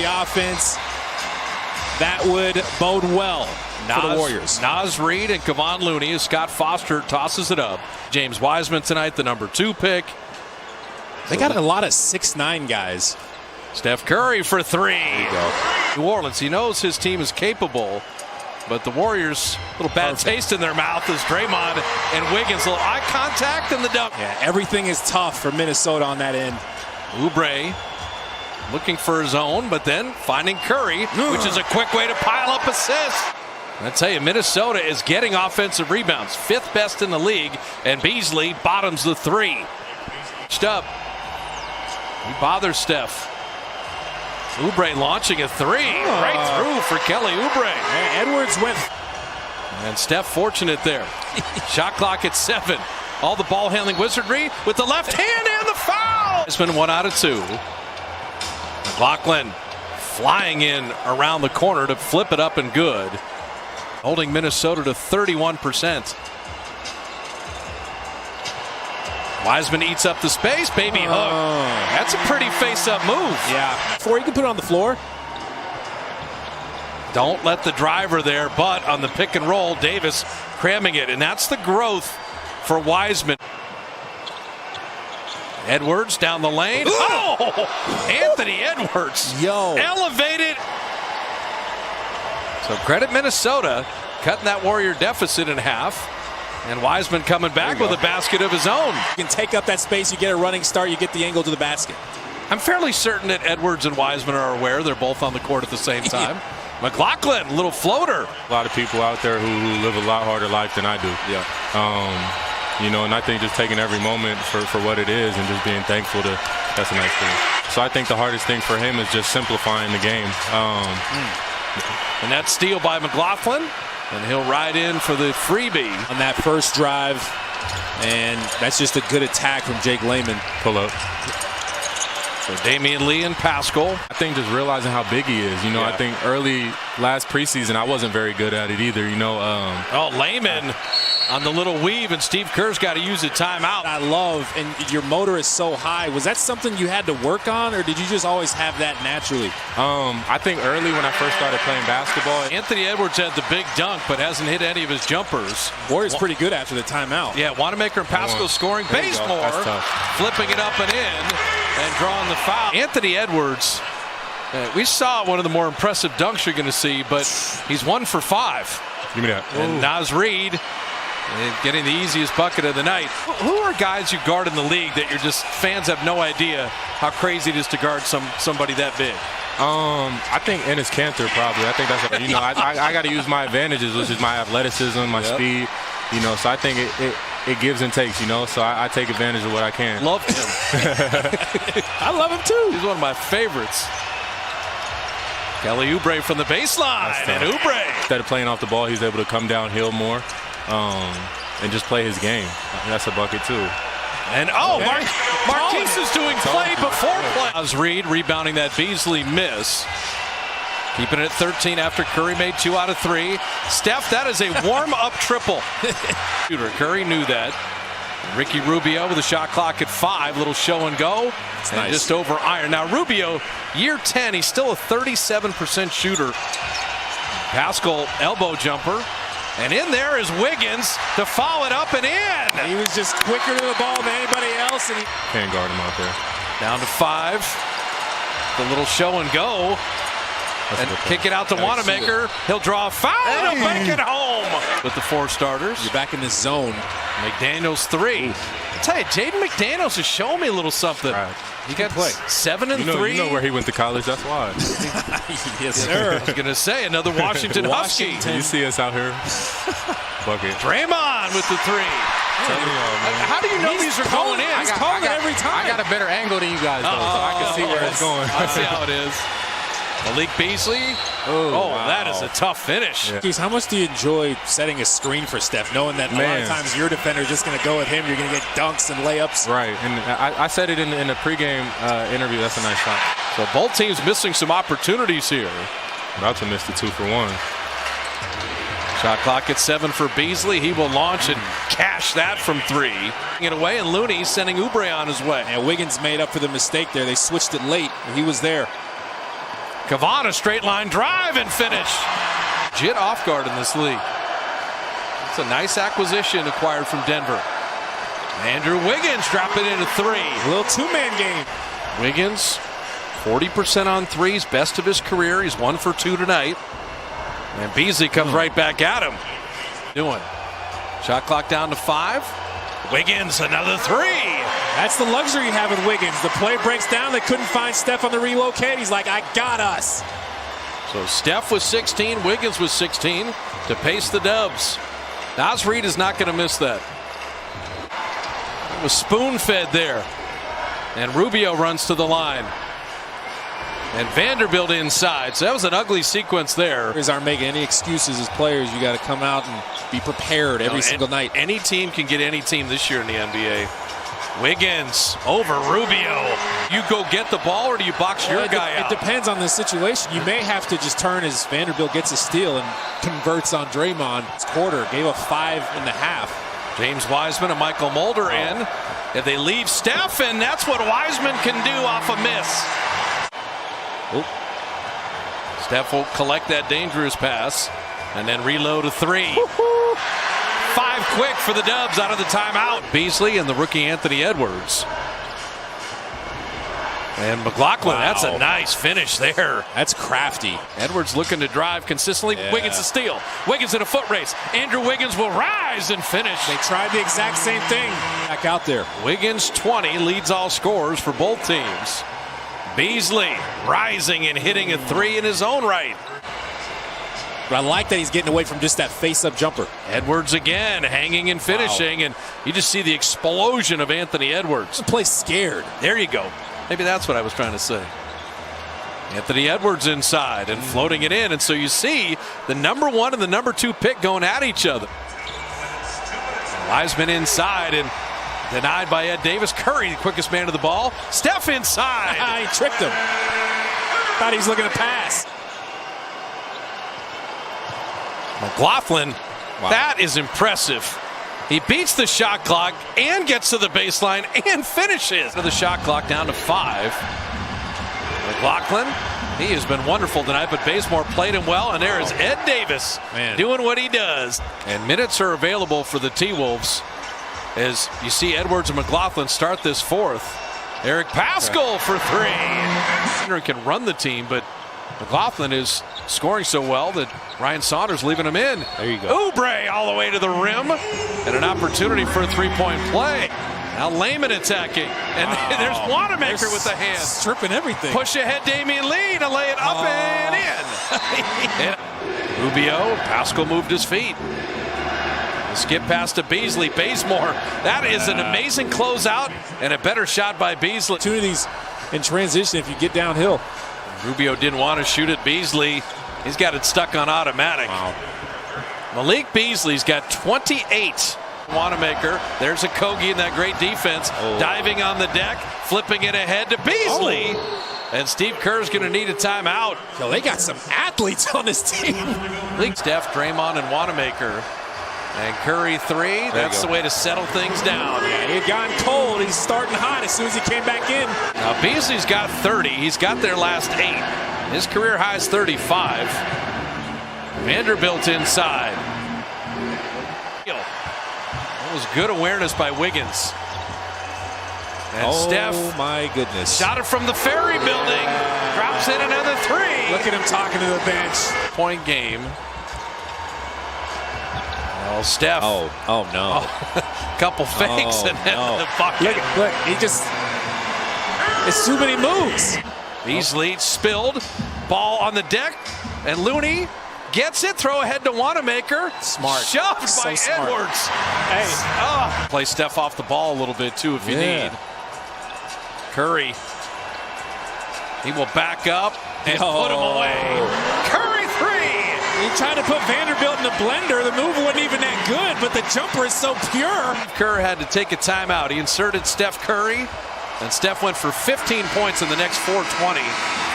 the offense, that would bode well for the Warriors. Naz Reid and Kevon Looney as Scott Foster tosses it up. James Wiseman tonight, the number 2 pick. They got a lot of 6'9" guys. Steph Curry for 3. There you go. New Orleans, he knows his team is capable, but the Warriors, a little bad taste in their mouth as Draymond and Wiggins, a little eye contact and the dunk. Yeah, everything is tough for Minnesota on that end. Oubre looking for his own, but then finding Curry, which is a quick way to pile up assists. I tell you, Minnesota is getting offensive rebounds, 5th best in the league, and Beasley bottoms the 3. Up. He bothers Steph. Oubre launching a 3. Right through for Kelly Oubre. Yeah, Edwards went. And Steph fortunate there. Shot clock at 7. All the ball handling wizardry with the left hand and the foul. It's been 1 out of 2. McLaughlin flying in around the corner to flip it up and good. Holding Minnesota to 31%. Wiseman eats up the space. Baby hook. That's a pretty face-up move. Yeah. Before you can put it on the floor. Don't let the driver there, but on the pick and roll, Davis cramming it. And that's the growth for Wiseman. Edwards down the lane. Oh! Anthony Edwards. Elevated. So credit Minnesota cutting that Warrior deficit in half. And Wiseman coming back with a basket of his own. You can take up that space, you get a running start, you get the angle to the basket. I'm fairly certain that Edwards and Wiseman are aware they're both on the court at the same time. McLaughlin, little floater. A lot of people out there who live a lot harder life than I do. Yeah. You know, and I think just taking every moment for what it is and just being thankful that's a nice thing. So I think the hardest thing for him is just simplifying the game. And that steal by McLaughlin. And he'll ride in for the freebie. On that first drive, and that's just a good attack from Jake Layman. Pull up. So Damian Lee and Pascal. I think just realizing how big he is. You know, I think early last preseason I wasn't very good at it either. You know. Layman on the little weave, and Steve Kerr's got to use a timeout. I love, and your motor is so high. Was that something you had to work on, or did you just always have that naturally? I think early when I first started playing basketball. Anthony Edwards had the big dunk, but hasn't hit any of his jumpers. Warriors pretty good after the timeout. Yeah, Wanamaker and Pascal scoring. Bazemore flipping it up and in and drawing the foul. Anthony Edwards, we saw one of the more impressive dunks you're going to see, but he's 1 for 5. Give me that. And Naz Reid getting the easiest bucket of the night. Who are guys you guard in the league that you're just fans have no idea how crazy it is to guard somebody that big? I think Enes Kanter probably. I think that's what, you know, I got to use my advantages, which is my athleticism, my speed. You know, so I think it gives and takes. You know, so I take advantage of what I can. Love him. I love him too. He's one of my favorites. Kelly Oubre from the baseline, and Oubre. Instead of playing off the ball, he's able to come downhill more. And just play his game. That's a bucket too. And Marquise is doing play before play. Naz Reid rebounding that Beasley miss. Keeping it at 13 after Curry made 2 out of 3. Steph, that is a warm-up triple. Curry knew that. Ricky Rubio with a shot clock at 5. Little show and go. And nice. Just over iron. Now Rubio, year 10, he's still a 37% shooter. Pascal elbow jumper. And in there is Wiggins to foul it up and in. He was just quicker to the ball than anybody else. And can't guard him out there. Down to 5. The little show and go. And kick it out to Wanamaker. He'll draw a foul to make it home. With the 4 starters. You're back in the zone. McDaniels 3. I tell you, Jaden McDaniels is showing me a little something. Right. He got 7 and 3. You know where he went to college, that's why. Yes, sir. I was going to say, another Washington Husky. You see us out here. Bucket. Draymond with the 3. How do you know these are going in? He's calling it every time. I got a better angle than you guys, though, so I can see where it's going. I see how it is. Malik Beasley. Wow. That is a tough finish. Yeah. How much do you enjoy setting a screen for Steph, knowing that a lot of times your defender is just going to go with him, you're going to get dunks and layups? Right, and I said it in the pregame interview. That's a nice shot. So both teams missing some opportunities here. About to miss the 2 for 1. Shot clock at 7 for Beasley. He will launch and cash that from 3. Get away, and Looney sending Oubre on his way. And Wiggins made up for the mistake there. They switched it late. He was there. Cavana, straight line drive and finish. Jit off guard in this league. It's a nice acquisition acquired from Denver. Andrew Wiggins dropping into three. A little two-man game. Wiggins, 40% on threes, best of his career. He's 1 for 2 tonight. And Beasley comes right back at him. Shot clock down to 5. Wiggins, another three. That's the luxury you have with Wiggins. The play breaks down. They couldn't find Steph on the relocate. He's like, I got us. So Steph was 16, Wiggins was 16 to pace the Dubs. Naz Reid is not going to miss that. It was spoon-fed there. And Rubio runs to the line. And Vanderbilt inside. So that was an ugly sequence there. Players aren't making any excuses as players. You got to come out and be prepared every single night. Any team can get any team this year in the NBA. Wiggins over Rubio. You go get the ball, or do you box your guy out? It depends on the situation. You may have to just turn as Vanderbilt gets a steal and converts on Draymond. This quarter gave up 5.5. James Wiseman and Michael Mulder in. If they leave Steph, and that's what Wiseman can do off a miss. Steph will collect that dangerous pass and then reload a three. 5 quick for the Dubs out of the timeout. Beasley and the rookie Anthony Edwards. And McLaughlin, that's a nice finish there. That's crafty. Edwards looking to drive consistently. Yeah. Wiggins to steal. Wiggins in a foot race. Andrew Wiggins will rise and finish. They tried the exact same thing. Back out there. Wiggins 20 leads all scorers for both teams. Beasley rising and hitting a three in his own right. But I like that he's getting away from just that face-up jumper. Edwards again, hanging and finishing, and you just see the explosion of Anthony Edwards. Play scared. There you go. Maybe that's what I was trying to say. Anthony Edwards inside and floating it in, and so you see the number 1 and the number 2 pick going at each other. Wiseman inside and denied by Ed Davis. Curry, the quickest man to the ball. Steph inside. He tricked him. Thought he was looking to pass. McLaughlin, that is impressive. He beats the shot clock and gets to the baseline and finishes. The shot clock down to 5. McLaughlin, he has been wonderful tonight, but Bazemore played him well, and there is Ed Davis doing what he does. And minutes are available for the T-Wolves as you see Edwards and McLaughlin start this fourth. Eric Paschal for 3. Can run the team, but McLaughlin is scoring so well that Ryan Saunders leaving him in. There you go. Oubre all the way to the rim, and an opportunity for a three-point play. Now Layman attacking, and there's Wanamaker with the hands. Stripping everything. Push ahead Damian Lee to lay it up and in. And Rubio, Paschal moved his feet. The skip pass to Beasley. Bazemore, that is an amazing closeout and a better shot by Beasley. Opportunities in transition if you get downhill. Rubio didn't want to shoot at Beasley. He's got it stuck on automatic. Malik Beasley's got 28. Wanamaker, there's a Kogi in that great defense. Diving on the deck, flipping it ahead to Beasley. And Steve Kerr's going to need a timeout. Yo, they got some athletes on this team. Steph, Draymond, and Wanamaker. And Curry 3. That's the way to settle things down. Yeah, he had gotten cold. He's starting hot as soon as he came back in. Now Beasley's got 30. He's got their last 8. His career high is 35. Vanderbilt inside. That was good awareness by Wiggins. And Steph, my goodness, shot it from the Ferry Building. Drops in another 3. Look at him talking to the bench. Point game. Oh, Steph. Oh no. Couple fakes and then the bucket. Look, he just, it's too many moves. Beasley spilled. Ball on the deck. And Looney gets it. Throw ahead to Wanamaker. Smart. Shoved by smart. Edwards. Hey. Play Steph off the ball a little bit too if you need. Curry. He will back up and put him away. Curry 3. He tried to put Vanderbilt in the blender. The move wasn't even that good, but the jumper is so pure. Kerr had to take a timeout. He inserted Steph Curry, and Steph went for 15 points in the next 4:20.